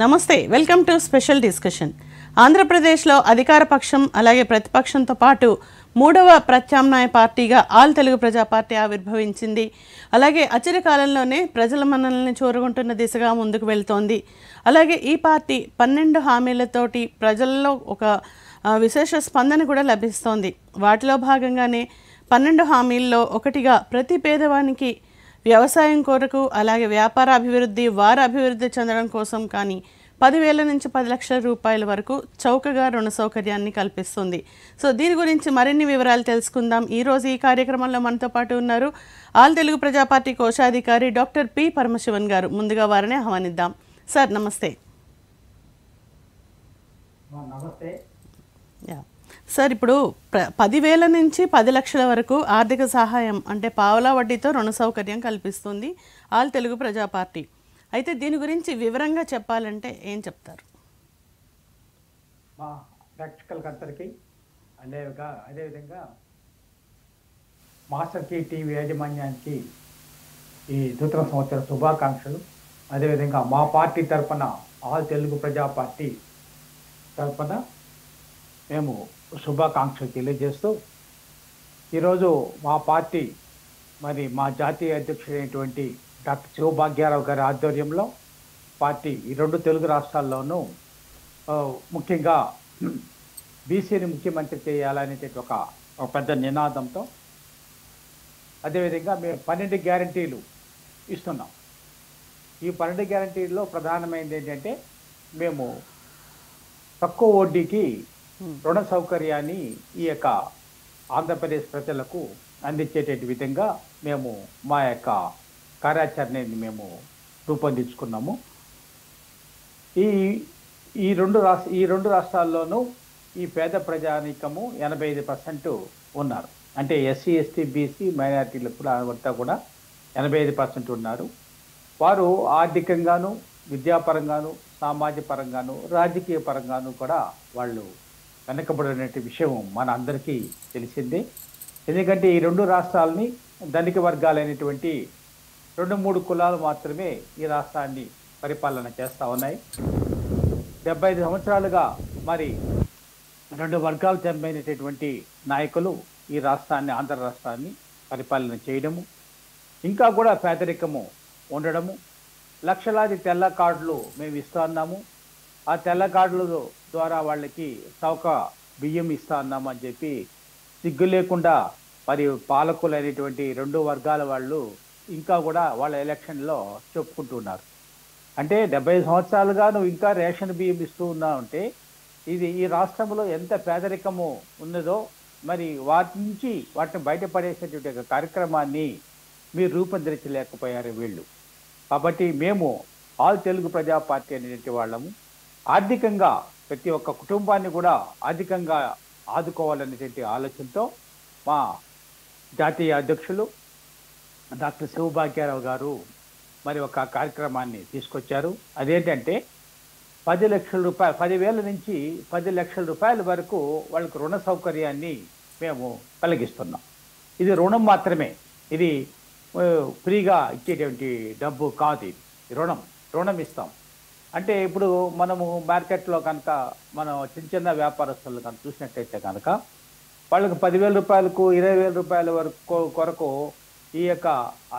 నమస్తే, welcome to special discussion. ఆంధ్రప్రదేశ్లో అధికార పక్షం అలాగే ప్రతిపక్షంతో పాటు మూడవ ప్రత్యామ్నాయ పార్టీగా ఆల్ తెలుగు ప్రజా పార్టీ ఆవిర్భవించింది. అలాగే అచిర కాలంలోనే ప్రజల మన్ననల్ని చూరగొంటున్న దిశగా ముందుకు వెళ్తోంది. అలాగే ఈ పార్టీ 12 హామీలతోటి ప్రజల్లో ఒక విశేష స్పందన కూడా లభిస్తోంది. వాటిలో భాగంగానే 12 హామీల్లో ఒకటిగా ప్రతి పేదవానికి వ్యవసాయం కొరకు అలాగే వ్యాపార అభివృద్ధి, వార అభివృద్ధి చెందడం కోసం కానీ 10,000 నుంచి 10 లక్షల రూపాయల వరకు చౌకగా రుణ సౌకర్యాన్ని కల్పిస్తుంది. సో దీని గురించి మరిన్ని వివరాలు తెలుసుకుందాం. ఈరోజు ఈ కార్యక్రమంలో మనతో పాటు ఉన్నారు ఆల్ తెలుగు ప్రజా పార్టీ కోశాధికారి డాక్టర్ పి పరమశివన్ గారు. ముందుగా వారిని ఆహ్వానిద్దాం. సార్ నమస్తే. నమస్తే సార్, ఇప్పుడు 10,000 నుంచి 10 లక్షల వరకు ఆర్థిక సహాయం అంటే పావలా వడ్డీతో రుణ సౌకర్యం కల్పిస్తుంది ఆల్ తెలుగు ప్రజా పార్టీ. అయితే దీని గురించి వివరంగా చెప్పాలంటే ఏం చెప్తారు? మా ప్రేక్షకులకి అందరికీ అదేవిధంగా మాస్టర్ టీవీ యాజమాన్యానికి ఈ నూతన సంవత్సర శుభాకాంక్షలు. అదేవిధంగా మా పార్టీ తరఫున ఆల్ తెలుగు ప్రజా పార్టీ తరఫున మేము శుభాకాంక్షలు తెలియజేస్తూ, ఈరోజు మా పార్టీ మరి మా జాతీయ అధ్యక్షుడైనటువంటి డాక్టర్ శివభాగ్యారావు గారి ఆధ్వర్యంలో పార్టీ ఈ 2 తెలుగు రాష్ట్రాల్లోనూ ముఖ్యంగా బీసీని ముఖ్యమంత్రి చేయాలనేటువంటి ఒక పెద్ద నినాదంతో, అదేవిధంగా మేము 12 గ్యారంటీలు ఇస్తున్నాం. ఈ 12 గ్యారంటీల్లో ప్రధానమైనది ఏంటంటే, మేము తక్కువ వడ్డీకి రుణ సౌకర్యాన్ని ఈ యొక్క ఆంధ్రప్రదేశ్ ప్రజలకు అందించేటువంటి విధంగా మేము మా యొక్క కార్యాచరణని మేము రూపొందించుకున్నాము. ఈ రెండు రాష్ట్రాల్లోనూ ఈ పేద ప్రజానీకము 85% ఉన్నారు. అంటే ఎస్సీ, ఎస్టీ, బీసీ మైనారిటీలు కూడా అంతా కూడా 85% ఉన్నారు. వారు ఆర్థికంగాను, విద్యాపరంగాను, సామాజిక పరంగాను, రాజకీయ పరంగాను కూడా వాళ్ళు వెనకబడిన విషయం మన అందరికీ తెలిసిందే. ఎందుకంటే ఈ 2 రాష్ట్రాలని ధనిక వర్గాలైనటువంటి 2-3 కులాలు మాత్రమే ఈ రాష్ట్రాన్ని పరిపాలన చేస్తూ ఉన్నాయి. 75 సంవత్సరాలుగా మరి 2 వర్గాలు చెందినటువంటి నాయకులు ఈ రాష్ట్రాన్ని, ఆంధ్ర రాష్ట్రాన్ని పరిపాలన చేయడము, ఇంకా కూడా పేదరికము ఉండడము, లక్షలాది తెల్ల కార్డులు మేము ఇస్తూ ఉన్నాము. ఆ తెల్ల కార్డుల ద్వారా వాళ్ళకి చౌక బియ్యం ఇస్తా ఉన్నామని చెప్పి సిగ్గు లేకుండా మరి పాలకులు అనేటువంటి 2 వర్గాల వాళ్ళు ఇంకా కూడా వాళ్ళ ఎలక్షన్లో చెప్పుకుంటున్నారు. అంటే 70 సంవత్సరాలుగా నువ్వు ఇంకా రేషన్ బియ్యం ఇస్తూ ఉన్నావంటే ఇది ఈ రాష్ట్రంలో ఎంత పేదరికము ఉన్నదో మరి వాటిని బయటపడేసేటువంటి కార్యక్రమాన్ని మీరు రూపొందించలేకపోయారు వీళ్ళు. కాబట్టి మేము ఆల్ తెలుగు ప్రజా పార్టీ అనేటువంటి వాళ్ళము ఆర్థికంగా ప్రతి ఒక్క కుటుంబాన్ని కూడా ఆర్థికంగా ఆదుకోవాలనేటువంటి ఆలోచనతో మా జాతీయ అధ్యక్షులు డాక్టర్ శివభాగ్యారావు గారు మరి ఒక కార్యక్రమాన్ని తీసుకొచ్చారు. అదేంటంటే 10 లక్షల రూపాయలు, 10,000 నుంచి 10 లక్షల రూపాయల వరకు వాళ్ళకు రుణ సౌకర్యాన్ని మేము కలిగిస్తున్నాం. ఇది రుణం మాత్రమే, ఇది ఫ్రీగా ఇచ్చేటువంటి డబ్బు కాదు. ఇది రుణం ఇస్తాం. అంటే ఇప్పుడు మనము మార్కెట్లో కనుక మనం చిన్న వ్యాపారస్తులు కనుక చూసినట్టయితే కనుక వాళ్ళకి 10,000 రూపాయలకు 20,000 రూపాయల వరకు కొరకు ఈ యొక్క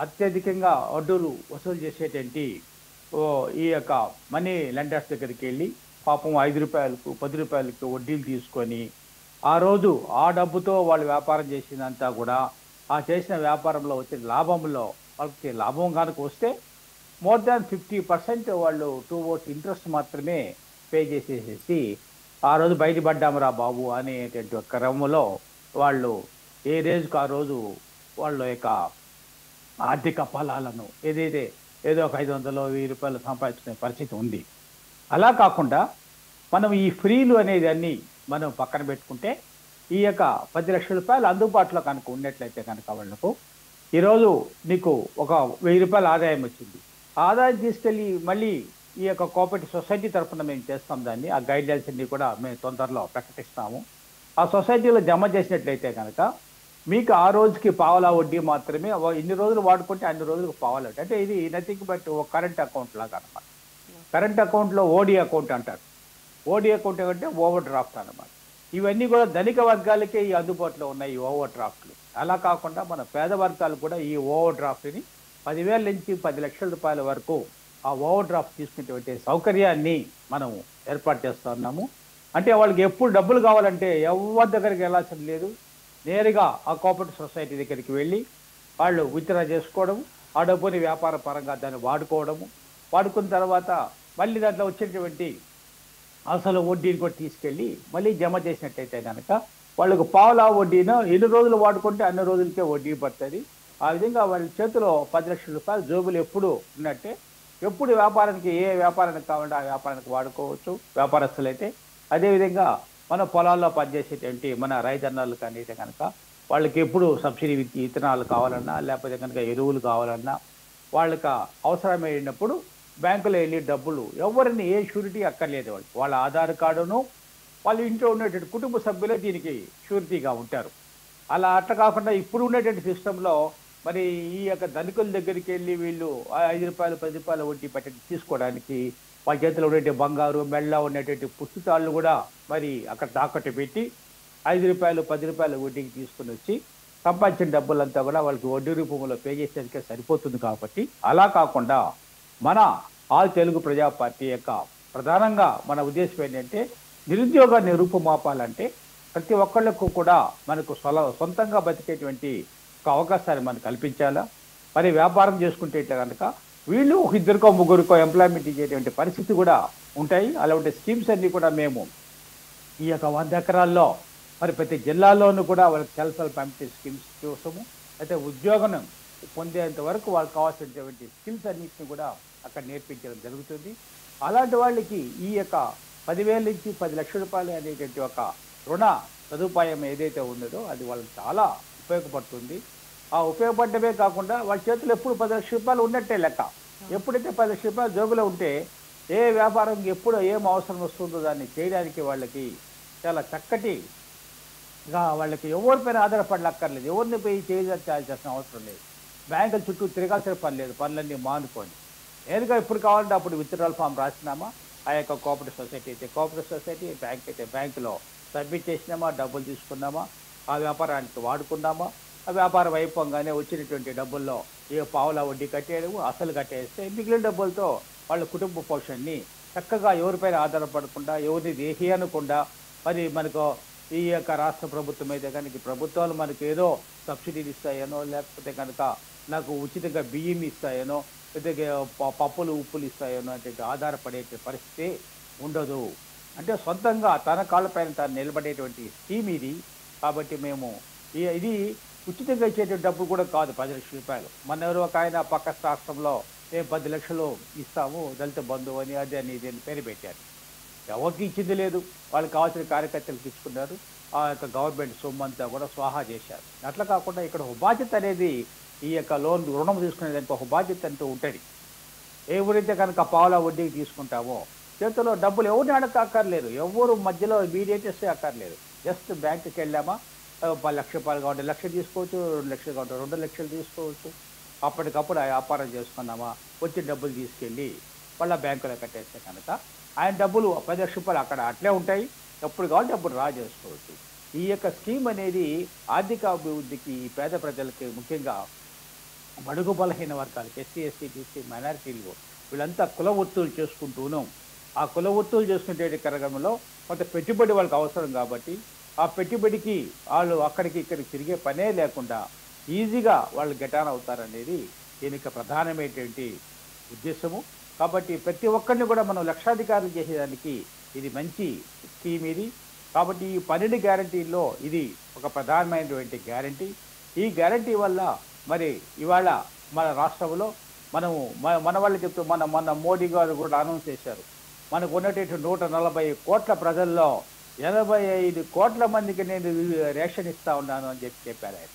అత్యధికంగా వడ్డీలు వసూలు చేసేటువంటి ఈ యొక్క మనీ లెండర్స్ దగ్గరికి వెళ్ళి పాపం 5 రూపాయలకు 10 రూపాయలకు వడ్డీలు తీసుకొని ఆ రోజు ఆ డబ్బుతో వాళ్ళు వ్యాపారం చేసినంతా కూడా ఆ చేసిన వ్యాపారంలో వచ్చిన లాభంలో వాళ్ళకి లాభం కనుక వస్తే మోర్ దాన్ 50% వాళ్ళు 2 votes ఇంట్రెస్ట్ మాత్రమే పే చేసేసేసి ఆ రోజు బయటపడ్డామరా బాబు అనేటువంటి ఒక క్రమంలో వాళ్ళు ఏ రోజుకు ఆ రోజు వాళ్ళ యొక్క ఆర్థిక ఫలాలను ఏదో ఒక 500-1000 రూపాయలు సంపాదించుకునే పరిస్థితి ఉంది. అలా కాకుండా మనం ఈ ఫ్రీలు అనేది అన్నీ మనం పక్కన పెట్టుకుంటే ఈ యొక్క 10 లక్షల రూపాయలు అందుబాటులో కనుక ఉన్నట్లయితే కనుక వాళ్ళకు ఈరోజు నీకు ఒక 1000 రూపాయల ఆదాయం వచ్చింది. ఆదాయం తీసుకెళ్ళి మళ్ళీ ఈ యొక్క కోఆపరేటివ్ సొసైటీ తరఫున మేము చేస్తాం దాన్ని. ఆ గైడ్లైన్స్ అన్ని కూడా మేము తొందరలో ప్రకటిస్తాము. ఆ సొసైటీలో జమ చేసినట్లయితే కనుక మీకు ఆ రోజుకి పావలా వడ్డీ మాత్రమే, ఇన్ని రోజులు వాడుకుంటే అన్ని రోజులకు పావలా వడ్డీ. అంటే ఇది నథింగ్ బట్ ఒక కరెంట్ అకౌంట్ లాగా అనమాట. కరెంట్ అకౌంట్లో ఓడి అకౌంట్ అంటారు. ఓడి అకౌంట్ అంటే ఓవర్ డ్రాఫ్ట్ అన్నమాట. ఇవన్నీ కూడా ధనిక వర్గాలకే ఈ అందుబాటులో ఉన్నాయి ఈ ఓవర్ డ్రాఫ్ట్లు. అలా కాకుండా మన పేద వర్గాలు కూడా ఈ ఓవర్ డ్రాఫ్ట్ని 10,000 నుంచి 10 లక్షల రూపాయల వరకు ఆ ఓవర్ డ్రాఫ్ట్ తీసుకునేటువంటి సౌకర్యాన్ని మనం ఏర్పాటు చేస్తూ ఉన్నాము. అంటే వాళ్ళకి ఎప్పుడు డబ్బులు కావాలంటే ఎవరి దగ్గరికి వెళ్ళాల్సిన లేదు. నేరుగా ఆ కోఆపరేటివ్ సొసైటీ దగ్గరికి వెళ్ళి వాళ్ళు విత్డ్రా చేసుకోవడం, ఆ డబ్బుని వ్యాపార పరంగా దాన్ని వాడుకోవడము, వాడుకున్న తర్వాత మళ్ళీ దాంట్లో వచ్చేటువంటి అసలు వడ్డీని కూడా తీసుకెళ్ళి మళ్ళీ జమ చేసినట్టయితే కనుక వాళ్ళకు పావులా వడ్డీను ఎన్ని రోజులు వాడుకుంటే అన్ని రోజులకే వడ్డీ పడుతుంది. ఆ విధంగా వాళ్ళ చేతిలో 10 లక్షల రూపాయలు జోబులు ఎప్పుడు ఉన్నట్టే, ఎప్పుడు వ్యాపారానికి ఏ వ్యాపారానికి కావాలంటే ఆ వ్యాపారానికి వాడుకోవచ్చు వ్యాపారస్తులైతే. అదేవిధంగా మన పొలాల్లో పనిచేసేటువంటి మన రైతన్నలు కానీ అయితే కనుక వాళ్ళకి ఎప్పుడు సబ్సిడీ విత్తనాలు కావాలన్నా లేకపోతే కనుక ఎరువులు కావాలన్నా వాళ్ళకి అవసరమైనప్పుడు బ్యాంకులో వెళ్ళి డబ్బులు ఎవరిని ఏ షూరిటీ అక్కర్లేదు. వాళ్ళ ఆధార్ కార్డును వాళ్ళ ఇంట్లో ఉండేటువంటి కుటుంబ సభ్యులే దీనికి షూరిటీగా ఉంటారు. అలా అట్లా కాకుండా ఇప్పుడు ఉండేటువంటి సిస్టంలో మరి ఈ యొక్క ధనికుల దగ్గరికి వెళ్ళి వీళ్ళు 5 రూపాయలు 10 రూపాయల వడ్డీ పెట్టి తీసుకోవడానికి వాళ్ళ చేతిలో ఉండేటువంటి బంగారు మెళ్ళ ఉండేటువంటి పుస్తకాలు కూడా మరి అక్కడ తాకట్టు పెట్టి 5 రూపాయలు 10 రూపాయల వడ్డీకి తీసుకుని వచ్చి సంపాదించిన డబ్బులంతా కూడా వాళ్ళకి వడ్డీ రూపంలో పే చేసేందుకే సరిపోతుంది. కాబట్టి అలా కాకుండా మన ఆల్ తెలుగు ప్రజా పార్టీ యొక్క ప్రధానంగా మన ఉద్దేశం ఏంటంటే నిరుద్యోగాన్ని రూపుమాపాలంటే ప్రతి ఒక్కళ్ళకు కూడా మనకు సొంతంగా బతికేటువంటి ఒక అవకాశాన్ని మనం కల్పించాలా. మరి వ్యాపారం చేసుకుంటే ఇట్లా కనుక వీళ్ళు ఒక ఇద్దరికో ముగ్గురికో ఎంప్లాయ్మెంట్ ఇచ్చేటువంటి పరిస్థితి కూడా ఉంటాయి. అలాంటి స్కీమ్స్ అన్నీ కూడా మేము ఈ యొక్క 100 ఎకరాల్లో మరి ప్రతి జిల్లాలోనూ కూడా వాళ్ళకి సెల్ఫ్ హెల్ప్ ఎంప్లాయ్ స్కీమ్స్ కోసము అయితే ఉద్యోగం పొందేంత వరకు వాళ్ళకి కావాల్సినటువంటి స్కిల్స్ అన్నింటినీ కూడా అక్కడ నేర్పించడం జరుగుతుంది. అలాంటి వాళ్ళకి ఈ యొక్క 10,000 నుంచి 10 లక్షల రూపాయలు అనేటువంటి ఒక రుణ సదుపాయం ఏదైతే ఉన్నదో అది వాళ్ళకి చాలా ఉపయోగపడుతుంది. ఆ ఉపయోగపడమే కాకుండా వాళ్ళ చేతులు ఎప్పుడు 10 లక్షల రూపాయలు ఉన్నట్టే లెక్క. ఎప్పుడైతే 10 లక్షల రూపాయలు జోబులో ఉంటే ఏ వ్యాపారం ఎప్పుడు ఏం అవసరం వస్తుందో దాన్ని చేయడానికి వాళ్ళకి చాలా చక్కటిగా వాళ్ళకి ఎవరిపైన ఆధారపడలక్కర్లేదు, ఎవరిని పోయి చేయాల్సిన అవసరం లేదు, బ్యాంకుల చుట్టూ తిరగాల్సిన పని లేదు. పనులన్నీ మానుకొని నేరుగా ఎప్పుడు కావాలంటే అప్పుడు విత్డ్రాల్ ఫామ్ రాసినామా, ఆ యొక్క కోఆపరేటివ్ సొసైటీ అయితే కోఆపరేటివ్ సొసైటీ, బ్యాంక్ అయితే బ్యాంకులో సబ్మిట్ చేసినామా, డబ్బులు తీసుకున్నామా, ఆ వ్యాపారానికి వాడుకున్నామా, ఆ వ్యాపారం అయిపోగానే వచ్చినటువంటి డబ్బుల్లో ఏ పావులా వడ్డీ కట్టేయడము, అసలు కట్టేస్తే మిగిలిన డబ్బులతో వాళ్ళ కుటుంబ పోషణని చక్కగా ఎవరిపైన ఆధారపడకుండా ఎవరిని దేహి అనకుండా మరి మనకు ఈ యొక్క రాష్ట్ర ప్రభుత్వం అయితే కనుక ప్రభుత్వాలు మనకు ఏదో సబ్సిడీలు ఇస్తాయనో లేకపోతే కనుక నాకు ఉచితంగా బియ్యం ఇస్తాయనో లేకపోతే పప్పులు ఉప్పులు ఇస్తాయనో అంటే ఆధారపడే పరిస్థితి ఉండదు. అంటే సొంతంగా తన కాళ్ళపైన తాను నిలబడేటువంటి స్కీమ్ ఇది. కాబట్టి మేము ఇది ఉచితంగా ఇచ్చేటువంటి డబ్బు కూడా కాదు 10 లక్షల రూపాయలు. మన ఎవరు ఒక ఆయన పక్క రాష్ట్రంలో మేము 10 లక్షలు ఇస్తాము దళిత బంధువు అని అది అని ఇది అని పేరు పెట్టారు. ఎవరికి ఇచ్చింది లేదు, వాళ్ళకి కావాల్సిన కార్యకర్తలకు ఇచ్చుకున్నారు. ఆ యొక్క గవర్నమెంట్ సొమ్ము అంతా కూడా స్వాహా చేశారు. అట్లా కాకుండా ఇక్కడ ఒక బాధ్యత అనేది ఈ యొక్క లోన్ రుణం తీసుకునేదానికి ఒక బాధ్యత అంటూ ఉంటుంది. ఎవరైతే కనుక పావులా వడ్డీకి తీసుకుంటామో చేతిలో డబ్బులు ఎవరిని అక్కర్లేదు, ఎవరు మధ్యలో మీడియేటర్సే అక్కర్లేదు. జస్ట్ బ్యాంకుకి వెళ్ళామా 10 లక్షల రూపాయలు కావాలి 1 లక్ష తీసుకోవచ్చు, 2 లక్షలు కావాలి 2 లక్షలు తీసుకోవచ్చు. అప్పటికప్పుడు ఆ వ్యాపారం చేసుకున్నామా వచ్చిన డబ్బులు తీసుకెళ్ళి మళ్ళీ బ్యాంకులో కట్టేస్తే కనుక ఆయన డబ్బులు 10 లక్షల రూపాయలు అక్కడ అట్లే ఉంటాయి, ఎప్పుడు కావాలంటే అప్పుడు డ్రా చేసుకోవచ్చు. ఈ యొక్క స్కీమ్ అనేది ఆర్థిక అభివృద్ధికి పేద ప్రజలకి ముఖ్యంగా బడుగు బలహీన వర్గాలకి ఎస్సీ ఎస్టీ బీసీ మైనారిటీలు వీళ్ళంతా కుల వృత్తులు చేసుకుంటూను ఆ కుల వృత్తులు చేసుకునే క్రమంలో కొంత పెట్టుబడి వాళ్ళకి అవసరం కాబట్టి ఆ పెట్టుబడికి వాళ్ళు అక్కడికి ఇక్కడికి తిరిగే పనే లేకుండా ఈజీగా వాళ్ళు గెటాన్ అవుతారనేది దీనికి ప్రధానమైనటువంటి ఉద్దేశము. కాబట్టి ప్రతి ఒక్కరిని కూడా మనం లక్షాధికారులు చేసేదానికి ఇది మంచి స్కీమ్ ఇది. కాబట్టి ఈ 12 గ్యారంటీల్లో ఇది ఒక ప్రధానమైనటువంటి గ్యారంటీ. ఈ గ్యారంటీ వల్ల మరి ఇవాళ మన రాష్ట్రంలో మనము మన వాళ్ళు చెప్తూ మన మోడీ గారు కూడా అనౌన్స్ చేశారు, మనకు ఉన్నటువంటి 140 కోట్ల ప్రజల్లో 85 కోట్ల మందికి నేను రేషన్ ఇస్తా ఉన్నాను అని చెప్పారు ఆయన.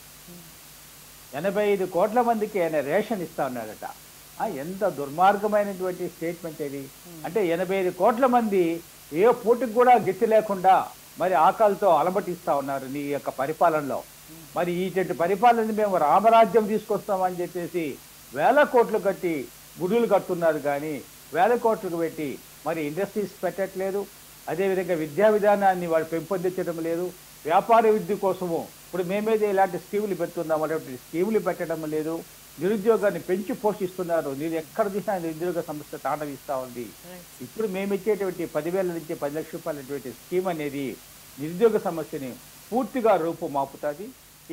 85 కోట్ల మందికి ఆయన రేషన్ ఇస్తా ఉన్నాడట. ఎంత దుర్మార్గమైనటువంటి స్టేట్మెంట్ ఇది. అంటే 85 కోట్ల మంది ఏ పూటకు కూడా గెట్టి లేకుండా మరి ఆకలితో అలమటిస్తా ఉన్నారు నీ యొక్క పరిపాలనలో. మరి ఇటువంటి పరిపాలన మేము రామరాజ్యం తీసుకొస్తామని చెప్పేసి 1000 కోట్లు కట్టి గుడులు కడుతున్నారు. కానీ వేల కోట్లకు పెట్టి మరి ఇండస్ట్రీస్ పెట్టట్లేదు. అదేవిధంగా విద్యా విధానాన్ని వాళ్ళు పెంపొందించడం లేదు. వ్యాపార వృద్ధి కోసము ఇప్పుడు మేమేదో ఇలాంటి స్కీములు పెడుతున్నాం అనేటువంటి స్కీములు పెట్టడం లేదు. నిరుద్యోగాన్ని పెంచి పోషిస్తున్నారు. నేను ఎక్కడ చూసినా నిరుద్యోగ సమస్య తాండవిస్తూ ఉంది. ఇప్పుడు మేము ఇచ్చేటువంటి 10,000 నుంచి 10 లక్షల రూపాయలటువంటి స్కీమ్ అనేది నిరుద్యోగ సమస్యని పూర్తిగా రూపుమాపుతుంది.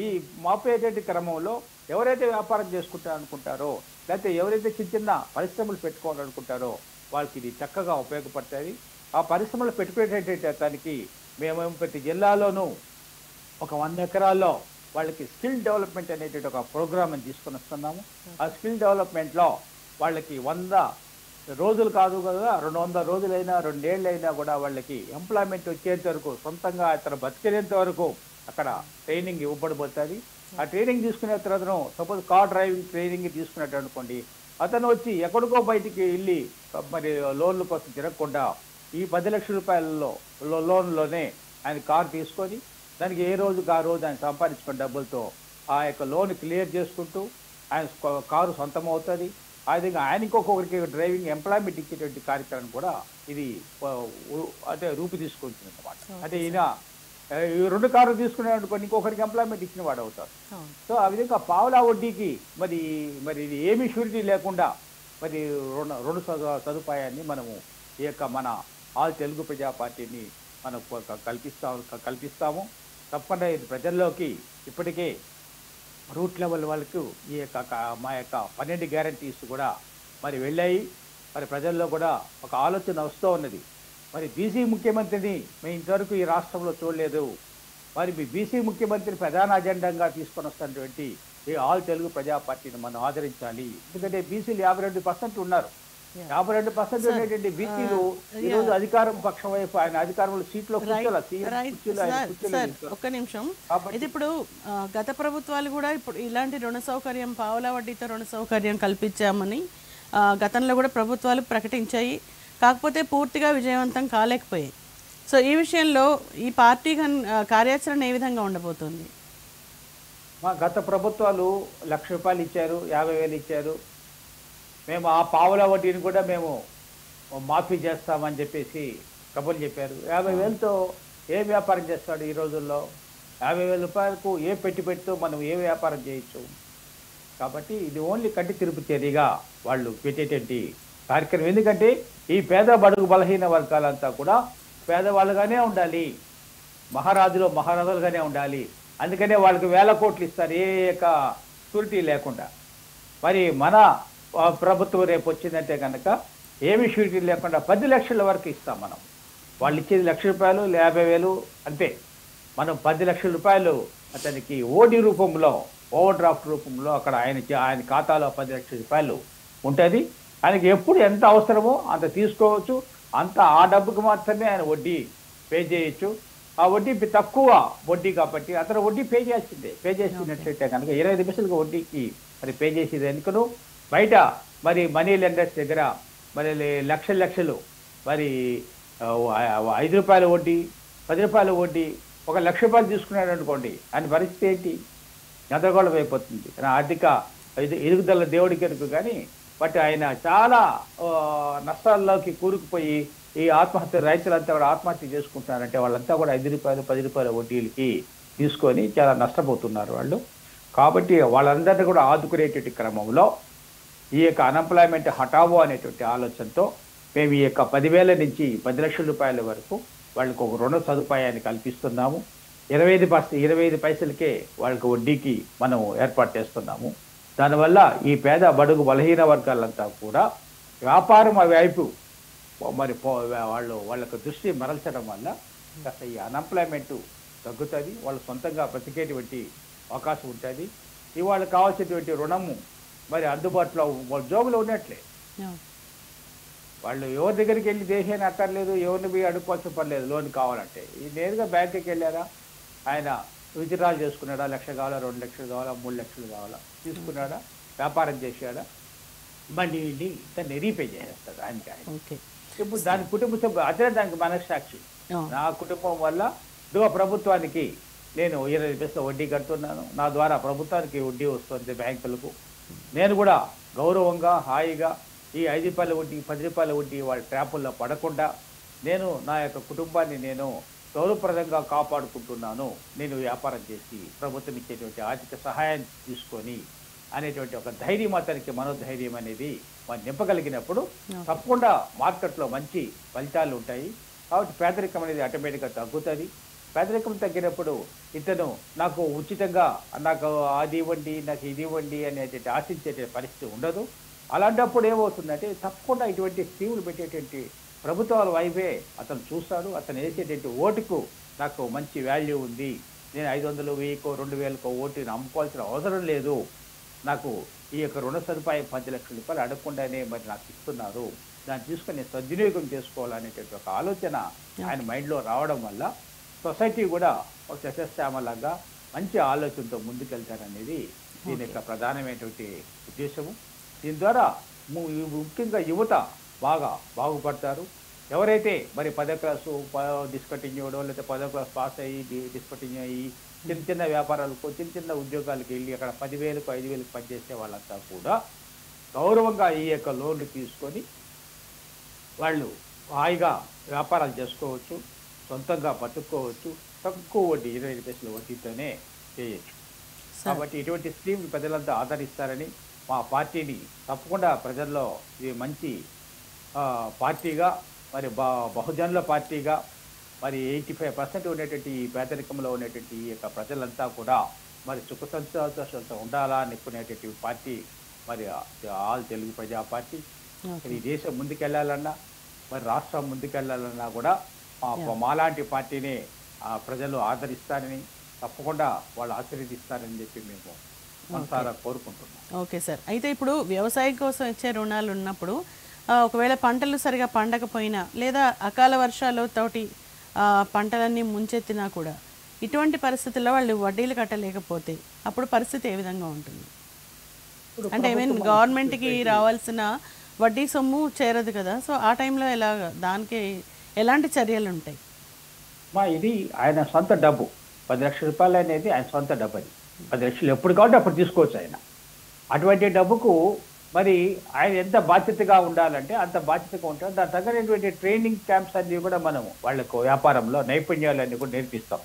ఈ మాపేటువంటి క్రమంలో ఎవరైతే వ్యాపారం చేసుకుంటారనుకుంటారో, లేకపోతే ఎవరైతే చిన్న చిన్న పరిశ్రమలు పెట్టుకోవాలనుకుంటారో వాళ్ళకి ఇది చక్కగా ఉపయోగపడుతుంది. ఆ పరిశ్రమలు పెట్టుకునేటువంటి దానికి మేము ప్రతి జిల్లాలోనూ ఒక 100 ఎకరాల్లో వాళ్ళకి స్కిల్ డెవలప్మెంట్ అనేటువంటి ఒక ప్రోగ్రామ్ తీసుకొని వస్తున్నాము. ఆ స్కిల్ డెవలప్మెంట్లో వాళ్ళకి 100 రోజులు కాదు కదా, 200 రోజులైనా 2 ఏళ్ళైనా కూడా వాళ్ళకి ఎంప్లాయ్మెంట్ వచ్చేంత వరకు, సొంతంగా అతను బతికేంత వరకు అక్కడ ట్రైనింగ్ ఇవ్వబడిపోతుంది. ఆ ట్రైనింగ్ తీసుకునే తర్వాత సపోజ్ కార్ డ్రైవింగ్ ట్రైనింగ్ తీసుకున్నట్టు అనుకోండి, అతను వచ్చి ఎక్కడికో బయటికి వెళ్ళి మరి లోన్ల కోసం తిరగకుండా ఈ 10 లక్షల రూపాయలలో లోన్లోనే ఆయన కారు తీసుకొని దానికి ఏ రోజుకి ఆ రోజు ఆయన సంపాదించుకున్న డబ్బులతో ఆ యొక్క లోన్ క్లియర్ చేసుకుంటూ ఆయన కారు సొంతం అవుతుంది. ఆ విధంగా ఆయనకి ఇంకొకరికి డ్రైవింగ్ ఎంప్లాయ్మెంట్ ఇచ్చేటువంటి కార్యక్రమం కూడా ఇది అంటే రూపు తీసుకుంటుంది అన్నమాట. అంటే ఈయన ఈ 2 కార్లు తీసుకునేటువంటి ఇంకొకరికి ఎంప్లాయ్మెంట్ ఇచ్చిన వాడు అవుతారు. సో ఆ విధంగా పావులా వడ్డీకి మరి ఇది ఏమీ షూరిటీ లేకుండా మరి రుణ సదుపాయాన్ని మనము ఈ యొక్క మన ఆల్ తెలుగు ప్రజా పార్టీని మనం కల్పిస్తాము. తప్పకుండా ఇది ప్రజల్లోకి ఇప్పటికే రూట్ లెవెల్ వాళ్ళకు ఈ యొక్క మా యొక్క 12 గ్యారంటీస్ కూడా మరి వెళ్ళాయి. మరి ప్రజల్లో కూడా ఒక ఆలోచన వస్తూ ఉన్నది. మరి బీసీ ముఖ్యమంత్రిని మేము ఇంతవరకు ఈ రాష్ట్రంలో చూడలేదు. మరి మీ బీసీ ముఖ్యమంత్రిని ప్రధాన అజెండాగా తీసుకొని వస్తున్నటువంటి ఈ ఆల్ తెలుగు ప్రజా పార్టీని మనం ఆదరించాలి. ఎందుకంటే బీసీలు 52% ఉన్నారు. 52% ఉండేటువంటి బీసీలు ఈరోజు అధికారం పక్షం వైపు ఆయన అధికారంలో సీట్లో ఒక్క నిమిషం. ఇది ఇప్పుడు గత ప్రభుత్వాలు కూడా ఇప్పుడు ఇలాంటి రుణ సౌకర్యం, పావలా వడ్డీతో రుణ సౌకర్యం కల్పించామని గతంలో కూడా ప్రభుత్వాలు ప్రకటించాయి. కాకపోతే పూర్తిగా విజయవంతం కాలేకపోయాయి. సో ఈ విషయంలో ఈ పార్టీ కార్యాచరణ ఏ విధంగా ఉండబోతుంది? మా గత ప్రభుత్వాలు ₹1,00,000 ఇచ్చారు, 50,000 ఇచ్చారు. మేము ఆ పావుల వడ్డీని కూడా మేము మాఫీ చేస్తామని చెప్పేసి కబుర్లు చెప్పారు. 50,000తో ఏ వ్యాపారం చేస్తాడు ఈ రోజుల్లో? 50,000 రూపాయలకు ఏ పెట్టుబడితో మనం ఏ వ్యాపారం చేయొచ్చు? కాబట్టి ఇది ఓన్లీ కంటి తిరుపు చర్యగా వాళ్ళు పెట్టేటువంటి కార్యక్రమం. ఎందుకంటే ఈ పేద బడుగు బలహీన వర్గాలంతా కూడా పేదవాళ్ళుగానే ఉండాలి, మహారాజులుగానే ఉండాలి. అందుకనే వాళ్ళకి 1,000 కోట్లు ఇస్తారు ఏ యొక్క షూరిటీ లేకుండా. మరి మన ప్రభుత్వం రేపు వచ్చిందంటే కనుక ఏమి షూరిటీ లేకుండా 10 లక్షల వరకు ఇస్తాం. మనం వాళ్ళు ఇచ్చేది ₹1,00,000, 50,000 అంతే. మనం 10 లక్షల రూపాయలు అతనికి ఓడి రూపంలో, ఓవర్ డ్రాఫ్ట్ రూపంలో అక్కడ ఆయన ఖాతాలో 10 లక్షల రూపాయలు ఉంటుంది. ఆయనకి ఎప్పుడు ఎంత అవసరమో అంత తీసుకోవచ్చు. ఆ డబ్బుకు మాత్రమే ఆయన వడ్డీ పే చేయొచ్చు. ఆ వడ్డీ తక్కువ వడ్డీ కాబట్టి అతను వడ్డీ పే చేసినట్లయితే కనుక 25 పైసలకు వడ్డీకి మరి పే చేసేది ఎందుకును. బయట మరి మనీ లెండర్స్ దగ్గర మరి లక్షలు మరి ₹5 వడ్డీ, ₹10 వడ్డీ, ₹1,00,000 తీసుకున్నాడు అనుకోండి, ఆయన పరిస్థితి ఏంటి? గందరగోళం అయిపోతుంది. ఆర్థిక ఎదుగుదల దేవుడికి ఎరుకు. కానీ బట్ ఆయన చాలా నష్టాల్లోకి కూరుకుపోయి ఈ రైతులంతా కూడా ఆత్మహత్య చేసుకుంటున్నారంటే వాళ్ళంతా కూడా ₹5, ₹10 వడ్డీలకి తీసుకొని చాలా నష్టపోతున్నారు వాళ్ళు. కాబట్టి వాళ్ళందరినీ కూడా ఆదుకునేటువంటి క్రమంలో ఈ యొక్క అన్ఎంప్లాయ్మెంట్ హఠావో అనేటువంటి ఆలోచనతో మేము ఈ యొక్క 10,000 నుంచి 10 లక్షల రూపాయల వరకు వాళ్ళకు ఒక రుణ సదుపాయాన్ని కల్పిస్తున్నాము. 25 పైసలకే వాళ్ళకి వడ్డీకి మనం ఏర్పాటు చేస్తున్నాము. దానివల్ల ఈ పేద బడుగు బలహీన వర్గాలంతా కూడా వ్యాపారం వైపు మరి వాళ్ళకు దృష్టి మరల్చడం వల్ల ఈ అన్ఎంప్లాయ్మెంట్ తగ్గుతుంది. వాళ్ళు సొంతంగా బ్రతికేటువంటి అవకాశం ఉంటుంది. ఇవాళ కావాల్సినటువంటి రుణము మరి అందుబాటులో వాళ్ళ జోబులో ఉన్నట్లే. వాళ్ళు ఎవరి దగ్గరికి వెళ్ళి దేశాన్ని అక్కర్లేదు, ఎవరిని పోయి అడుక్కోవాల్సిన పర్లేదు. లోన్ కావాలంటే నేరుగా బ్యాంకుకి వెళ్ళారా, ఆయన విత్డ్రాల్ చేసుకున్నాడా, 1,00,000 కావాలా, 2 లక్షలు కావాలా, 3 లక్షలు కావాలా, తీసుకున్నాడా, వ్యాపారం చేశాడా, బండి వెళ్ళి దాన్ని రీపే చేసేస్తాడు ఆయనకి. ఇప్పుడు దాని కుటుంబ సభ్యులు అదే దానికి మనస్సాక్షి. నా కుటుంబం వల్ల ఇదిగో ప్రభుత్వానికి నేను 20 పైసలు వడ్డీ కడుతున్నాను, నా ద్వారా ప్రభుత్వానికి వడ్డీ వస్తుంది బ్యాంకులకు. నేను కూడా గౌరవంగా హాయిగా ఈ 5 రూపాయల వడ్డీ 10 రూపాయల వడ్డీ వాళ్ళ ట్రాపుల్లో పడకుండా నేను నా యొక్క కుటుంబాన్ని నేను గౌరవప్రదంగా కాపాడుకుంటున్నాను, నేను వ్యాపారం చేసి ప్రభుత్వం ఇచ్చేటువంటి ఆర్థిక సహాయం తీసుకొని అనేటువంటి ఒక ధైర్యం, అతనికి మనోధైర్యం అనేది మనం నింపగలిగినప్పుడు తప్పకుండా మార్కెట్లో మంచి ఫలితాలు ఉంటాయి. కాబట్టి పేదరికం అనేది ఆటోమేటిక్గా తగ్గుతుంది. పేదరికం తగ్గినప్పుడు ఇతను నాకు ఉచితంగా నాకు అది ఇవ్వండి, నాకు ఇది ఇవ్వండి అనేటువంటి ఆశించే పరిస్థితి ఉండదు. అలాంటప్పుడు ఏమవుతుందంటే తప్పకుండా ఇటువంటి స్కీములు పెట్టేటువంటి ప్రభుత్వాల వైపే అతను చూస్తాడు. అతను వేసేటువంటి ఓటుకు నాకు మంచి వాల్యూ ఉంది, నేను 500, 1000, 2000 ఓటుని అమ్ముకోవాల్సిన అవసరం లేదు, నాకు ఈ యొక్క రుణ సదుపాయం 10 లక్షల రూపాయలు అడగకుండానే మరి నాకు ఇస్తున్నారు, దాన్ని తీసుకొని నేను సద్వినియోగం చేసుకోవాలనేటువంటి ఒక ఆలోచన ఆయన మైండ్లో రావడం వల్ల సొసైటీ కూడా ఒక సస్యశ్యామలాగా మంచి ఆలోచనతో ముందుకెళ్తారనేది దీని యొక్క ప్రధానమైనటువంటి ఉద్దేశము. దీని ద్వారా ముఖ్యంగా యువత బాగా బాగుపడతారు. ఎవరైతే మరి 10వ క్లాసు డిస్కంటిన్యూ అవ్వడం, లేకపోతే 10వ క్లాస్ పాస్ అయ్యి డిస్కంటిన్యూ అయ్యి చిన్న చిన్న వ్యాపారాలకు చిన్న చిన్న ఉద్యోగాలకు వెళ్ళి అక్కడ 10,000, 5,000 పనిచేసే వాళ్ళంతా కూడా గౌరవంగా ఈ యొక్క లోన్లు తీసుకొని వాళ్ళు హాయిగా వ్యాపారాలు చేసుకోవచ్చు, సొంతంగా బతుక్కోవచ్చు, తక్కువ వడ్డీ 25 పైసల వడ్డీతోనే చేయొచ్చు. కాబట్టి ఇటువంటి స్కీమ్ ప్రజలంతా ఆదరిస్తారని మా పార్టీని తప్పకుండా ప్రజల్లో ఇది మంచి పార్టీగా మరి బహుజనుల పార్టీగా మరి 85% ఉండేటువంటి ఈ పేదరికంలో ఉండేటువంటి ఈ యొక్క ప్రజలంతా కూడా మరి సుఖ సంతోషాలతో ఉండాలా అనుకునేటువంటి పార్టీ మరి ఆల్ తెలుగు ప్రజా పార్టీ. ఈ దేశం ముందుకెళ్లాలన్నా మరి రాష్ట్రం ముందుకెళ్లాలన్నా కూడా మాలాంటి పార్టీని ప్రజలు ఆదరిస్తారని, తప్పకుండా వాళ్ళు ఆశీర్వదిస్తారని చెప్పి మేము మనసారా కోరుకుంటున్నాం. Okay sir. అయితే ఇప్పుడు వ్యవసాయం కోసం ఇచ్చే రుణాలు ఉన్నప్పుడు ఒకవేళ పంటలు సరిగా పండకపోయినా లేదా అకాల వర్షాలతోటి పంటలన్నీ ముంచెత్తినా కూడా ఇటువంటి పరిస్థితుల్లో వాళ్ళు వడ్డీలు కట్టలేకపోతే అప్పుడు పరిస్థితి ఏ విధంగా ఉంటుంది? అంటే గవర్నమెంట్కి రావాల్సిన వడ్డీ సొమ్ము చేరదు కదా, సో ఆ టైంలో దానికి ఎలాంటి చర్యలు ఉంటాయి? ఇది ఆయన సొంత డబ్బు, 10 లక్షల రూపాయలు అనేది ఆయన సొంత డబ్బు. అది 10 లక్షలు ఎప్పుడు కాబట్టి అప్పుడు తీసుకోవచ్చు ఆయన. అటువంటి డబ్బుకు మరి ఆయన ఎంత బాధ్యతగా ఉండాలంటే అంత బాధ్యతగా ఉంటారు. దాని తగినటువంటి ట్రైనింగ్ క్యాంప్స్ అన్ని కూడా మనం వాళ్ళకు వ్యాపారంలో నైపుణ్యాలన్నీ కూడా నేర్పిస్తాం.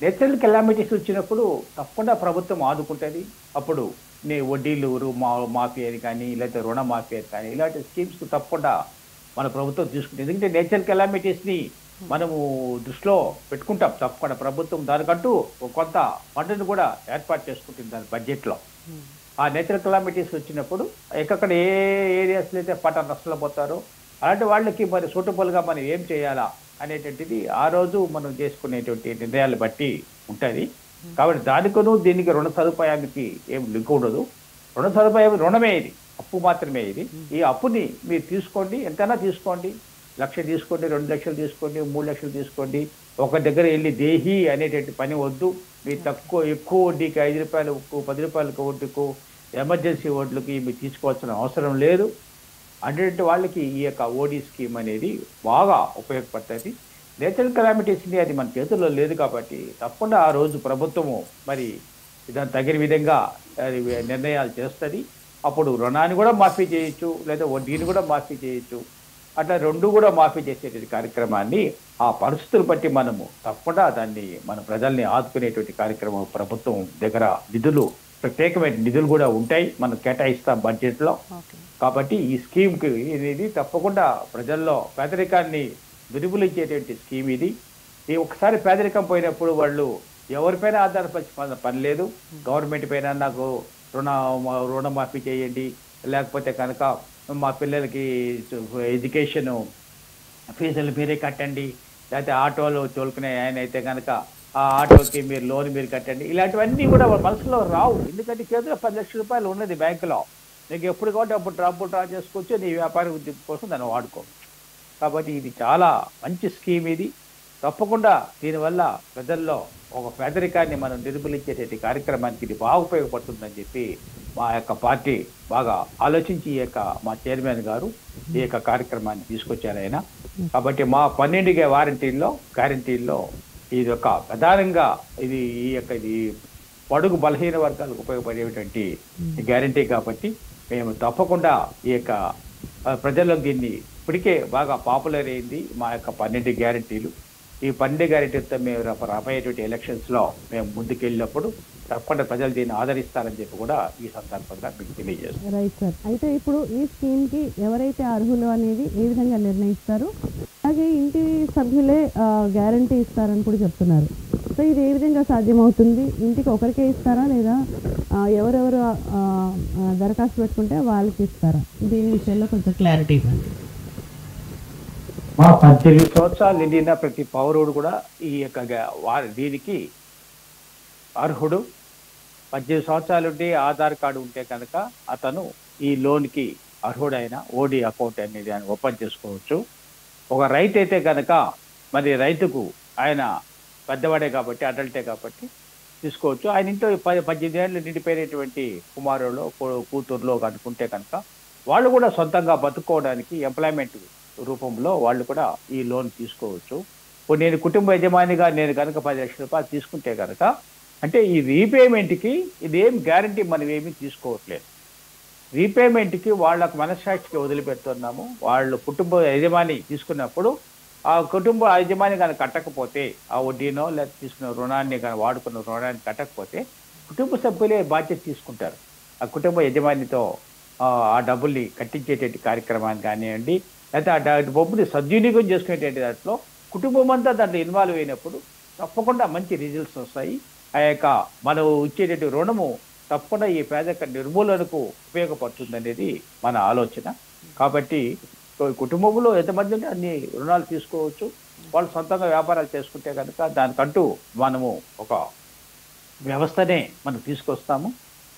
నేచురల్ కెలామిటీస్ వచ్చినప్పుడు తప్పకుండా ప్రభుత్వం ఆదుకుంటుంది. అప్పుడు వడ్డీలు మాఫీ అని కానీ లేకపోతే రుణ మాఫీ అని కానీ ఇలాంటి స్కీమ్స్ తప్పకుండా మన ప్రభుత్వం తీసుకుంటుంది. ఎందుకంటే నేచురల్ కెలామిటీస్ని మనము దృష్టిలో పెట్టుకుంటాం. తప్పకుండా ప్రభుత్వం దానికంటూ కొంత ఫండ్ని కూడా ఏర్పాటు చేసుకుంటుంది దాని బడ్జెట్లో. ఆ నేచురల్ కెలామిటీస్ వచ్చినప్పుడు ఎక్కడ ఏ ఏరియాస్లో అయితే పంట నష్టంలో పోతారో అలాంటి వాళ్ళకి మరి సూటబుల్గా మనం ఏం చేయాలా అనేటువంటిది ఆ రోజు మనం చేసుకునేటువంటి నిర్ణయాలు బట్టి ఉంటుంది. కాబట్టి దానికను దీనికి రుణ సదుపాయానికి ఏం లింక్ ఉండదు. రుణ సదుపాయం రుణమే, ఇది అప్పు మాత్రమే. ఇది ఈ అప్పుని మీరు తీసుకోండి, ఎంతైనా తీసుకోండి, 1,00,000 తీసుకోండి, 2 లక్షలు తీసుకోండి, 3 లక్షలు తీసుకోండి. ఒక దగ్గర వెళ్ళి దేహి అనేటువంటి పని వద్దు. మీరు ఎక్కువ వడ్డీకి 5 రూపాయలు 10 రూపాయలకు వడ్డీకు ఎమర్జెన్సీ ఓట్లకి మీరు తీసుకోవాల్సిన అవసరం లేదు. అటువంటి వాళ్ళకి ఈ యొక్క ఓడీ స్కీమ్ అనేది బాగా ఉపయోగపడుతుంది. నేచురల్ కెలామిటీస్ని అది మన చేతుల్లో లేదు కాబట్టి తప్పకుండా ఆ రోజు ప్రభుత్వము మరి దాన్ని తగిన విధంగా నిర్ణయాలు చేస్తుంది. అప్పుడు రుణాన్ని కూడా మాఫీ చేయొచ్చు, లేదా వడ్డీని కూడా మాఫీ చేయొచ్చు. అట్లా 2 కూడా మాఫీ చేసేటువంటి కార్యక్రమాన్ని ఆ పరిస్థితులు బట్టి మనము తప్పకుండా దాన్ని మన ప్రజల్ని ఆదుకునేటువంటి కార్యక్రమం ప్రభుత్వం దగ్గర ప్రత్యేకమైన నిధులు కూడా ఉంటాయి, మనం కేటాయిస్తాం బడ్జెట్లో. కాబట్టి ఈ స్కీమ్కి ఇది తప్పకుండా ప్రజల్లో పేదరికాన్ని దుర్బలించేటువంటి స్కీమ్ ఇది. ఒకసారి పేదరికం పోయినప్పుడు వాళ్ళు ఎవరిపైన ఆధారపడి పని లేదు. గవర్నమెంట్ పైన నాకు రుణమాఫీ చేయండి, లేకపోతే కనుక మా పిల్లలకి ఎడ్యుకేషన్ ఫీజులు మీరే కట్టండి, లేకపోతే ఆటోలు తోలుకునే ఆయన అయితే కనుక ఆ ఆటోకి మీరు లోన్ మీరు కట్టండి, ఇలాంటివన్నీ కూడా మనసులో రావు. ఎందుకంటే చేతిలో 10 లక్షల రూపాయలు ఉన్నది బ్యాంకులో, నీకు ఎప్పుడు కాబట్టి అప్పుడు డ్రా చేసుకోవచ్చు, నీ వ్యాపార ఉద్యోగం కోసం దాన్ని వాడుకోవచ్చు. కాబట్టి ఇది చాలా మంచి స్కీమ్. ఇది తప్పకుండా దీనివల్ల ప్రజల్లో ఒక పేదరికాన్ని మనం నిర్మూలించేటువంటి కార్యక్రమానికి ఇది బాగా ఉపయోగపడుతుందని చెప్పి మా యొక్క పార్టీ బాగా ఆలోచించి ఈ యొక్క మా చైర్మన్ గారు ఈ యొక్క కార్యక్రమాన్ని తీసుకొచ్చారు ఆయన. కాబట్టి మా 12 గ్యారంటీల్లో ఇది ఒక ప్రధానంగా ఇది పొడుగు బలహీన వర్గాలకు ఉపయోగపడేటువంటి గ్యారంటీ. కాబట్టి మేము తప్పకుండా ఈ యొక్క ప్రజల్లో దీన్ని ఇప్పటికే బాగా పాపులర్ అయింది మా యొక్క 12 గ్యారంటీలు. ఈ 12 గ్యారెంటీలతో మేము రాబోయేటువంటి ఎలక్షన్స్లో మేము ముందుకెళ్ళినప్పుడు తప్పకుండా ప్రజలు దీన్ని ఆదరిస్తారని చెప్పి కూడా ఈ సందర్భంగా మీకు తెలియజేస్తాం. Right sir. అయితే ఇప్పుడు ఈ స్కీమ్కి ఎవరైతే అర్హులు అనేది ఏ విధంగా నిర్ణయిస్తారు? అలాగే ఇంటి సభ్యులే గ్యారంటీ ఇస్తారని కూడా చెప్తున్నారు. సో ఇది ఏ విధంగా సాధ్యమవుతుంది? ఇంటికి ఒకరికే ఇస్తారా లేదా ఎవరెవరు దరఖాస్తు పెట్టుకుంటే వాళ్ళకి ఇస్తారా? దీని విషయంలో కొంచెం క్లారిటీ ఇవ్వండి. 18 సంవత్సరాలు నిండిన ప్రతి పౌరుడు కూడా ఈ యొక్క దీనికి అర్హుడు. 18 సంవత్సరాలు ఉంటే ఆధార్ కార్డు ఉంటే కనుక అతను ఈ లోన్కి అర్హుడైన ఓడి అకౌంట్ అనేది ఆయన ఓపెన్ చేసుకోవచ్చు. ఒక రైతు అయితే కనుక మరి రైతుకు ఆయన పెద్దవాడే కాబట్టి అడల్టే కాబట్టి తీసుకోవచ్చు. ఆయన ఇంట్లో 18 ఏళ్ళు నిండిపోయినటువంటి కుమారులో కూతురులో అనుకుంటే కనుక వాళ్ళు కూడా సొంతంగా బతుకోవడానికి ఎంప్లాయ్మెంట్ రూపంలో వాళ్ళు కూడా ఈ లోన్ తీసుకోవచ్చు. ఇప్పుడు నేను కుటుంబ యజమానిగా నేను కనుక 10 లక్షల రూపాయలు తీసుకుంటే కనుక అంటే ఈ రీపేమెంట్కి ఇదేం గ్యారంటీ మనం ఏమీ తీసుకోవట్లేదు. రీపేమెంట్కి వాళ్ళకు మనస్సాక్షికి వదిలిపెడుతున్నాము. వాళ్ళు కుటుంబ యజమాని తీసుకున్నప్పుడు ఆ కుటుంబ యజమాని కానీ కట్టకపోతే ఆ వడ్డీనో లేదా తీసుకున్న రుణాన్ని కానీ వాడుకున్న రుణాన్ని కట్టకపోతే కుటుంబ సభ్యులే బాధ్యత తీసుకుంటారు. ఆ కుటుంబ యజమానితో ఆ డబ్బుల్ని కట్టించేటువంటి కార్యక్రమాన్ని కానివ్వండి, లేకపోతే ఆ డబ్బుని సద్వినియోగం చేసుకునేటువంటి దాంట్లో కుటుంబం అంతా దాంట్లో ఇన్వాల్వ్ అయినప్పుడు తప్పకుండా మంచి రిజల్ట్స్ వస్తాయి. ఆ యొక్క మనం ఇచ్చేటువంటి రుణము తప్పకుండా ఈ పేదరిక నిర్మూలనకు ఉపయోగపడుతుంది అనేది మన ఆలోచన. కాబట్టి కుటుంబంలో ఎంతమంది ఉంటే అన్ని రుణాలు తీసుకోవచ్చు. వాళ్ళు సొంతంగా వ్యాపారాలు చేసుకుంటే కనుక దానికంటూ మనము ఒక వ్యవస్థనే మనం తీసుకొస్తాము.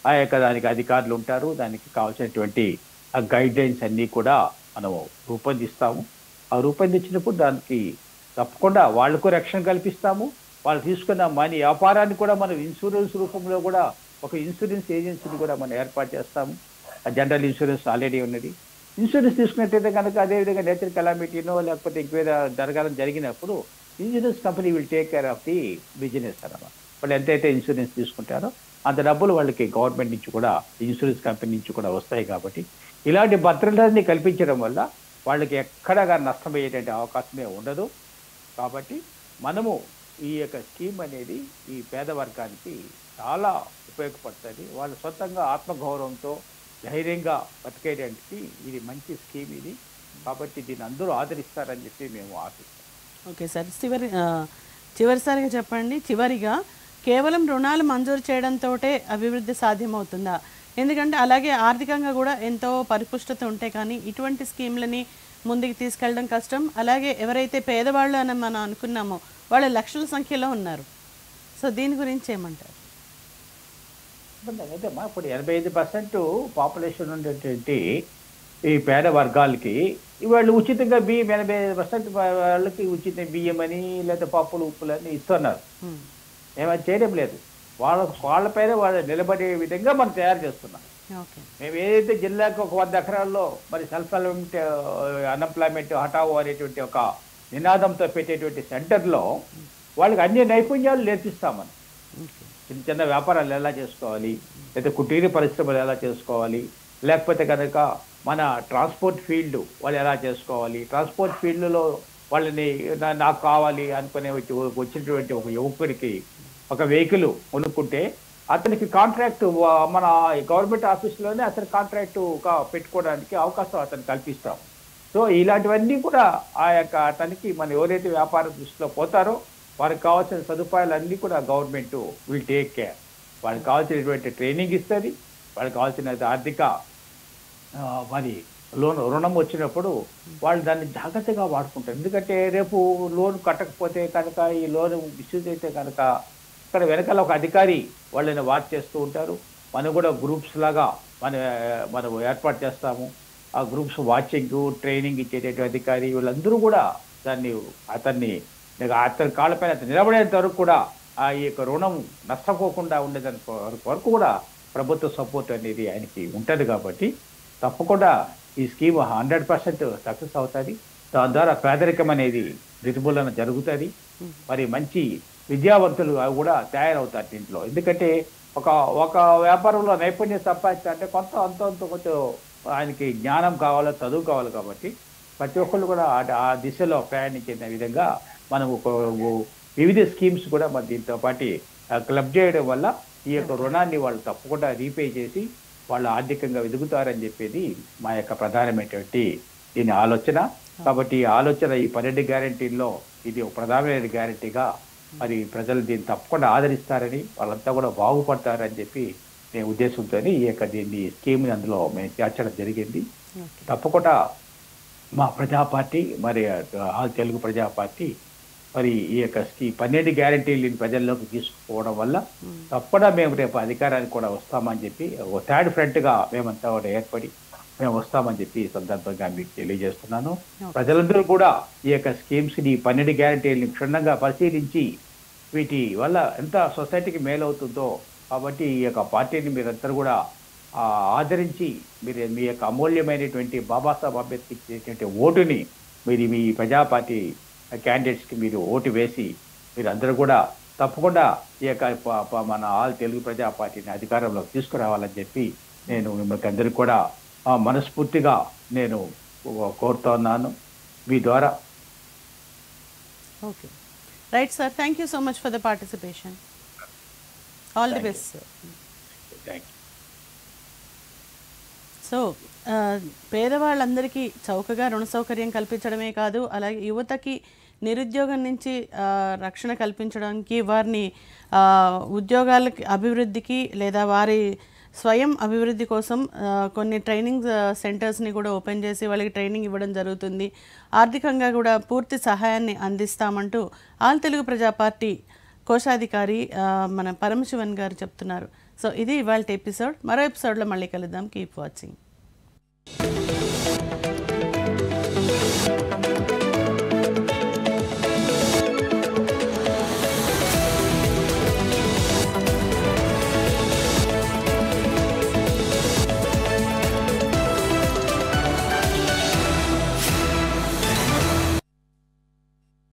ఆ యొక్క దానికి అధికారులు ఉంటారు. దానికి కావాల్సినటువంటి ఆ గైడ్ లైన్స్ అన్నీ కూడా మనము రూపొందిస్తాము. ఆ రూపొందించినప్పుడు దానికి తప్పకుండా వాళ్లకు రక్షణ కల్పిస్తాము. వాళ్ళు తీసుకున్న మనీ వ్యాపారాన్ని కూడా మనం ఇన్సూరెన్స్ రూపంలో కూడా ఒక ఇన్సూరెన్స్ ఏజెన్సీని కూడా మనం ఏర్పాటు చేస్తాము. ఆ జనరల్ ఇన్సూరెన్స్ ఆల్రెడీ ఉన్నది. ఇన్సూరెన్స్ తీసుకున్నట్టయితే కనుక అదేవిధంగా నేచర్ కెలామిటీనో లేకపోతే ఇంకేదో జరిగినప్పుడు insurance company will take care of the business అన్నమాట. వాళ్ళు ఎంతైతే ఇన్సూరెన్స్ తీసుకుంటారో అంత డబ్బులు వాళ్ళకి గవర్నమెంట్ నుంచి కూడా ఇన్సూరెన్స్ కంపెనీ నుంచి కూడా వస్తాయి. కాబట్టి ఇలాంటి భద్రతని కల్పించడం వల్ల వాళ్ళకి ఎక్కడా నష్టం అయ్యేటువంటి అవకాశమే ఉండదు. కాబట్టి మనము ఈ యొక్క స్కీమ్ అనేది ఈ పేద వర్గానికి చాలా ఉపయోగపడుతుంది. వాళ్ళు సొంతంగా ఆత్మగౌరవంతో ధైర్యంగా బతికేయడానికి ఇది మంచి స్కీమ్ ఇది. కాబట్టి దీన్ని అందరూ ఆదరిస్తారని చెప్పి మేము ఆశిస్తాం. ఓకే సార్, చివరిసారిగా చెప్పండి. చివరిగా కేవలం రుణాలు మంజూరు చేయడంతో అభివృద్ధి సాధ్యమవుతుందా? ఎందుకంటే అలాగే ఆర్థికంగా కూడా ఎంతో పరిపుష్టత ఉంటే కానీ ఇటువంటి స్కీమ్లని ముందుకు తీసుకెళ్ళడం కష్టం. అలాగే ఎవరైతే పేదవాళ్ళు అని మనం అనుకున్నామో వాళ్ళు లక్షల సంఖ్యలో ఉన్నారు. సో దీని గురించి ఏమంటారు? అయితే ఇప్పుడు 85% పాపులేషన్ ఉండేటువంటి ఈ పేద వర్గాలకి వాళ్ళు ఉచితంగా బియ్యం 85% వాళ్ళకి ఉచిత బియ్యం అని లేదా పప్పులు ఉప్పులు అని ఇస్తున్నారు. ఏమైనా చేయడం లేదు. వాళ్ళపైన వాళ్ళు నిలబడే విధంగా మనం తయారు చేస్తున్నాం. మేము ఏదైతే జిల్లాకు ఒక 100 ఎకరాల్లో మరి సెల్ఫ్ అన్ఎంప్లాయ్మెంట్ హటావో అనేటువంటి ఒక నినాదంతో పెట్టేటువంటి సెంటర్లో వాళ్ళకి అన్ని నైపుణ్యాలు నేర్పిస్తామని. చిన్న చిన్న వ్యాపారాలు ఎలా చేసుకోవాలి, లేదా కుటీర పరిశ్రమలు ఎలా చేసుకోవాలి, లేకపోతే కనుక మన ట్రాన్స్పోర్ట్ ఫీల్డ్ వాళ్ళు ఎలా చేసుకోవాలి, ట్రాన్స్పోర్ట్ ఫీల్డ్లో వాళ్ళని నాకు కావాలి అనుకునే వచ్చినటువంటి ఒక యువకుడికి ఒక వెహికల్ కొనుక్కుంటే అతనికి కాంట్రాక్ట్ మన గవర్నమెంట్ ఆఫీస్లోనే అతని కాంట్రాక్టుగా పెట్టుకోవడానికి అవకాశం అతను కల్పిస్తాం. సో ఇలాంటివన్నీ కూడా ఆ యొక్క అతనికి మనం ఎవరైతే వ్యాపార దృష్టిలో పోతారో వారికి కావాల్సిన సదుపాయాలన్నీ కూడా గవర్నమెంట్ విల్ టేక్ కేర్. వాళ్ళకి కావాల్సినటువంటి ట్రైనింగ్ ఇస్తుంది. వాళ్ళకి కావాల్సిన ఆర్థిక మరి రుణం వచ్చినప్పుడు వాళ్ళు దాన్ని జాగ్రత్తగా వాడుకుంటారు. ఎందుకంటే రేపు లోన్ కట్టకపోతే కనుక ఈ లోన్ మిస్యూజ్ అయితే కనుక ఇక్కడ వెనకాల ఒక అధికారి వాళ్ళని వాచ్ చేస్తూ ఉంటారు. మనం కూడా గ్రూప్స్ లాగా మనం ఏర్పాటు చేస్తాము. ఆ గ్రూప్స్ వాచింగ్ ట్రైనింగ్ ఇచ్చేటటువంటి అధికారి వీళ్ళందరూ కూడా అతని కాళ్ళపైన నిలబడేంత వరకు కూడా ఆ యొక్క రుణం నష్టపోకుండా ఉండేదాని వరకు కూడా ప్రభుత్వ సపోర్ట్ అనేది ఆయనకి ఉంటుంది. కాబట్టి తప్పకుండా ఈ స్కీమ్ 100% సక్సెస్ అవుతుంది. దాని ద్వారా పేదరికం అనేది నిర్మూలన జరుగుతుంది. మరి మంచి విద్యావంతులు కూడా తయారవుతారు దీంట్లో. ఎందుకంటే ఒక వ్యాపారంలో నైపుణ్యం సంపాదించాలంటే కొంచెం ఆయనకి జ్ఞానం కావాలో చదువు కావాలి కాబట్టి ప్రతి ఒక్కళ్ళు కూడా ఆ దిశలో ప్రయాణించిన విధంగా మనం వివిధ స్కీమ్స్ కూడా మరి దీంతో పాటు క్లబ్ చేయడం వల్ల ఈ యొక్క రుణాన్ని వాళ్ళు తప్పకుండా రీపే చేసి వాళ్ళు ఆర్థికంగా ఎదుగుతారని చెప్పేది మా యొక్క ప్రధానమైనటువంటి దీని ఆలోచన. కాబట్టి ఈ ఆలోచన ఈ 12 గ్యారంటీల్లో ఇది ఒక ప్రధానమైన గ్యారంటీగా మరి ప్రజలు దీన్ని తప్పకుండా ఆదరిస్తారని, వాళ్ళంతా కూడా బాగుపడతారని చెప్పి నేను ఉద్దేశంతో ఈ యొక్క దీన్ని స్కీమ్ని అందులో మేము చేర్చడం జరిగింది. తప్పకుండా మా ప్రజా పార్టీ మరి ఆల్ తెలుగు ప్రజా పార్టీ మరి ఈ యొక్క 12 గ్యారంటీలు ప్రజల్లోకి తీసుకుపోవడం వల్ల తప్పకుండా మేము రేపు అధికారానికి కూడా వస్తామని చెప్పి ఒక థర్డ్ ఫ్రంట్గా మేమంతా కూడా ఏర్పడి మేము వస్తామని చెప్పి ఈ సందర్భంగా మీకు తెలియజేస్తున్నాను. ప్రజలందరూ కూడా ఈ యొక్క స్కీమ్స్ని 12 గ్యారంటీలని క్షుణ్ణంగా పరిశీలించి వీటి వల్ల ఎంత సొసైటీకి మేలవుతుందో కాబట్టి ఈ యొక్క పార్టీని మీరందరూ కూడా ఆదరించి మీరు మీ యొక్క అమూల్యమైనటువంటి బాబాసాహెబ్ అంబేద్కర్ ఇచ్చేటువంటి ఓటుని మీరు మీ ప్రజా పార్టీ క్యాండిడేట్స్కి మీరు ఓటు వేసి మీరు అందరూ కూడా తప్పకుండా ఈ యొక్క మన ఆల్ తెలుగు ప్రజా పార్టీని అధికారంలోకి తీసుకురావాలని చెప్పి నేను మిమ్మల్ని అందరికీ కూడా మనస్ఫూర్తిగా నేను కోరుతున్నాను మీ ద్వారా. Okay, right sir. Thank you so much for the participation. All the best sir. Thank you. So పేదవాళ్ళందరికీ చౌకగా రుణ సౌకర్యం కల్పించడమే కాదు, అలాగే యువతకి నిరుద్యోగం నుంచి రక్షణ కల్పించడానికి, వారిని ఉద్యోగాలకి అభివృద్ధికి లేదా వారి స్వయం అభివృద్ధి కోసం కొన్ని ట్రైనింగ్ సెంటర్స్ని కూడా ఓపెన్ చేసి వాళ్ళకి ట్రైనింగ్ ఇవ్వడం జరుగుతుంది. ఆర్థికంగా కూడా పూర్తి సహాయాన్ని అందిస్తామంటూ ఆల్ తెలుగు ప్రజా పార్టీ కోశాధికారి మన పరమశివన్ గారు చెప్తున్నారు. సో ఇది ఇవాళ ఎపిసోడ్. మరో ఎపిసోడ్లో మళ్ళీ కలుద్దాం. Keep watching.